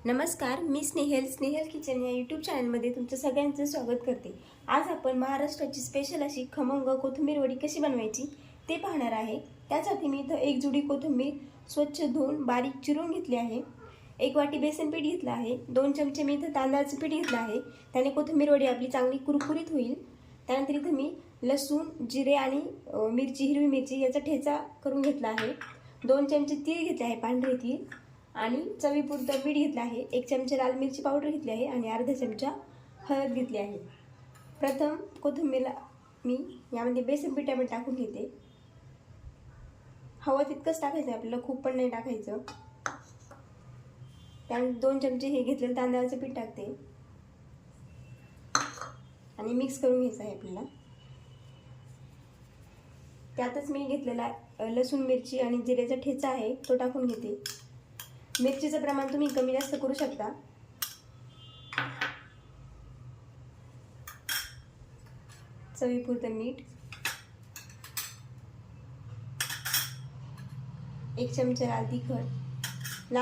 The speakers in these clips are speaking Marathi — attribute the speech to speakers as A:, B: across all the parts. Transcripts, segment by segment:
A: नमस्कार, मी स्नेहल किचन या यूट्यूब चॅनलमध्ये तुमचं सगळ्यांचं स्वागत करते। आज आपण महाराष्ट्राची स्पेशल अशी खमंग कोथिंबीर वडी कशी बनवायची ते पाहणार आहे। त्यासाठी मी इथं एक जुडी कोथिंबीर स्वच्छ धुवून बारीक चिरून घेतली आहे। एक वाटी बेसन पीठ घेतलं आहे। 2 चमचे मी इथं तांदळाचं पीठ घेतलं आहे। त्याने कोथिंबीर वडी आपली चांगली कुरकुरीत होईल। त्यानंतर इथं मी लसूण, जिरे आणि मिरची, हिरवी मिरची याचा ठेचा करून घेतला आहे। 2 चमचे तीळ घेतले आहे, पांढरे तीळ, आणि चवीपुरतं मीठ घेतलं आहे। 1 चमचा लाल मिरची पावडर घेतली आहे आणि अर्धा चमचा हळद घेतली आहे। प्रथम कोथिंबीरला मी यामध्ये बेसन पीठ टाकून घेते। हवं तितकंच टाकायचं आपल्याला, खूप पण नाही टाकायचं। त्यानंतर 2 चमचे हे घेतलेलं तांदळाचं पीठ टाकते आणि मिक्स करून घ्यायचं आहे आपल्याला। त्यातच मी घेतलेला लसूण, मिरची आणि जिरेचा ठेचा आहे तो टाकून घेते। मिरचीचं प्रमाण तुम्ही कमी जास्त करू शकता। चवीपुरतं मीठ, 1 चमचा लाल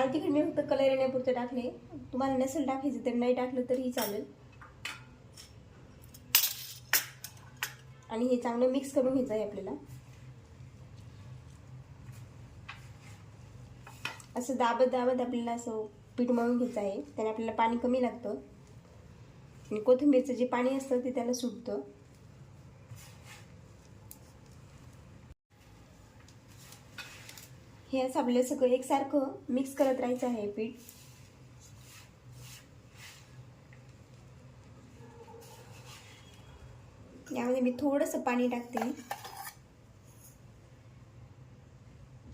A: तिखट मी फक्त कलर येण्यापुरतं टाकले। तुम्हाला नसेल टाकायचं तर नाही टाकलं तरीही चालेल। आणि हे चांगलं मिक्स करून घ्यायचं आहे आपल्याला। असं दाबत आपल्याला असं पीठ मळून घ्यायचं आहे। त्याने आपल्याला पाणी कमी लागतं आणि कोथिंबीरचं जे पाणी असतं ते त्याला सुटतं। हे असं आपल्याला सगळं एकसारखं मिक्स करत राहायचं आहे पीठ। यामध्ये मी थोडंसं पाणी टाकते।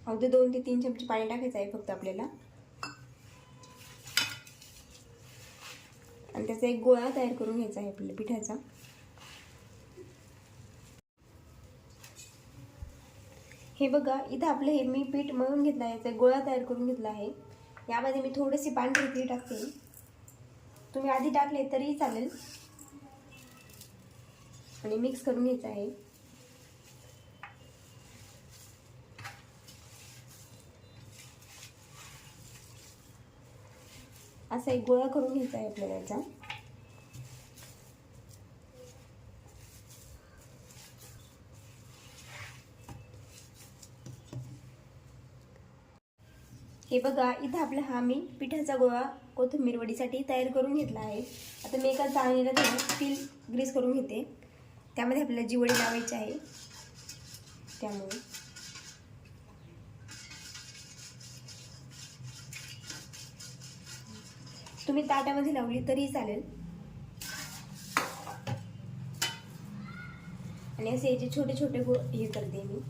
A: अगदी 2 ते 3 चमचे पाणी टाकायचं आहे फक्त आपल्याला। आणि त्याचा एक गोळा तयार करून घ्यायचा आहे आपल्याला पिठाचा। हे बघा, इथं आपलं हे मी पीठ मळून घेतलं आहे, याचा गोळा तयार करून घेतला आहे। यामध्ये मी थोडेसे पांढरे तीळ टाकते, तुम्ही आधी टाकले तरीही चालेल। आणि मिक्स करून घ्यायचं आहे। असा एक गोळा करून घ्यायचा आहे आपल्याला याचा। हे बघा, इथं आपला हा मी पिठाचा गोळा कोथिंबीर वडीसाठी तयार करून घेतला आहे। आता मी एका चाळणीला तेल ग्रीस करून घेते। त्यामध्ये आपल्याला जी वडी लावायची आहे त्यामुळे तुम्ही ताटामध्ये लावली तरी चालेल। आणि असे याचे छोटे छोटे हे करते मी,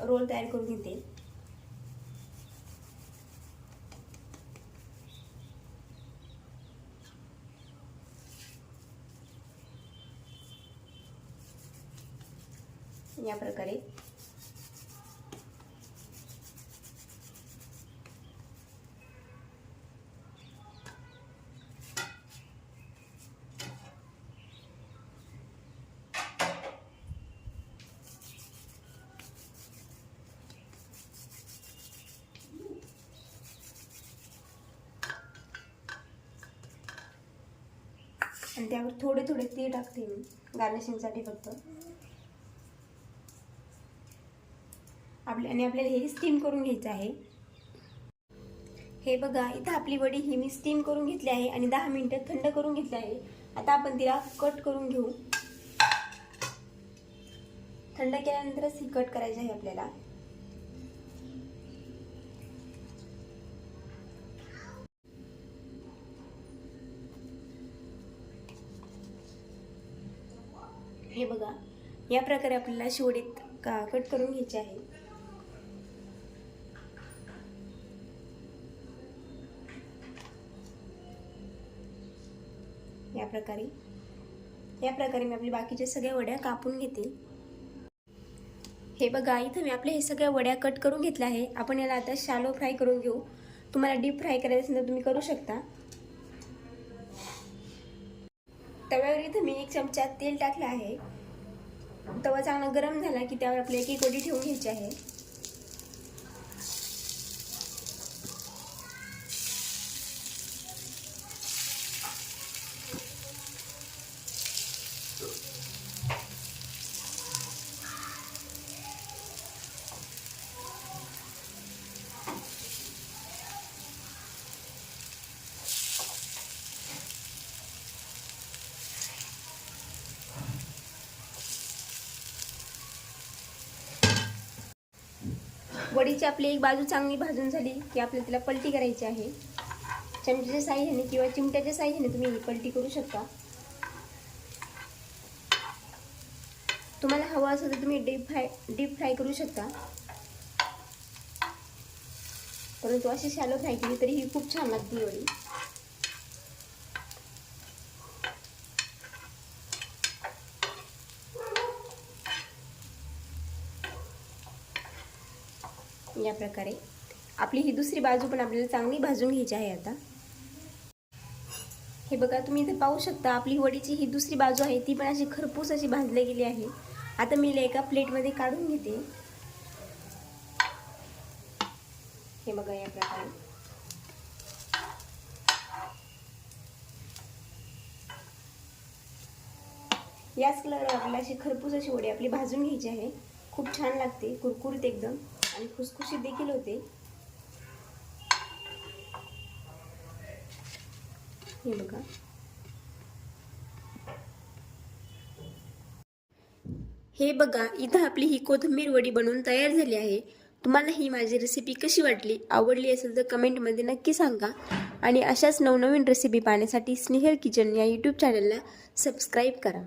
A: रोल तयार करून घेते। या प्रकारे आणि त्यावर थोडे थोडे तीळ टाकते मी गार्निशिंगसाठी फक्त। आपल्याला हे स्टीम करून घ्यायचं आहे। हे बघा, इथं आपली वडी ही मी स्टीम करून घेतली आहे आणि 10 मिनिटं थंड करून घेतली आहे। आता आपण तिला कट करून घेऊ। थंड केल्यानंतरच ही कट करायची आहे आपल्याला। हे बघा, या प्रकारे आपल्याला शिवडीत कट करून घ्यायची आहे। या प्रकारे मी आपली बाकीच्या सगळ्या वड्या कापून घेते। हे बघा, इथं मी आपल्या हे सगळ्या वड्या कट करून घेतल्या आहे। आपण याला आता शॅलो फ्राय करून घेऊ। तुम्हाला डीप फ्राय करायचं असेल तर तुम्ही करू शकता। तव्यावर इथं मी 1 चमचा तेल टाकलं आहे। तवा चांगला गरम झाला की त्यावर आपल्याला एक एक वडी ठेवून घ्यायची आहे। वडीची आपली एक बाजू चांगली भाजून झाली की आपल्याला तिला पलटी करायची आहे. चमच्याच्या साहाय्याने किंवा चिमट्याच्या साहाय्याने तुम्ही ही पलटी करू शकता. तुम्हाला हवं असेल तर तुम्ही डीप फ्राय करू शकता, परंतु अशी शॅलो फ्राय केली तरी ही खूप छान लागते वडी. या प्रकारे आपली ही दुसरी बाजू पण आपल्याला चांगली भाजून घ्यायची आहे. आता हे बघा, तुम्ही इथे पाहू शकता आपली वडीची ही दुसरी बाजू आहे ती पण अशी खरपूस अशी भाजली गेली आहे. आता मी एका प्लेटमध्ये काढून घेते. हे बघा या प्रकारे. याच कलर आपल्याला अशी खरपूस अशी वडी आपली भाजून घ्यायची आहे. खूप छान लागते, कुरकुरीत एकदम आणि खुसखुशीत देखील होते. हे बघा, हे बघा इथं आपली ही कोथिंबीर वडी बनवून तयार झाली आहे. तुम्हाला ही माझी रेसिपी कशी वाटली, आवडली असेल तर कमेंटमध्ये नक्की सांगा. आणि अशाच नवनवीन रेसिपी पाहण्यासाठी स्नेहल किचन या यूट्यूब चॅनलला सबस्क्राईब करा.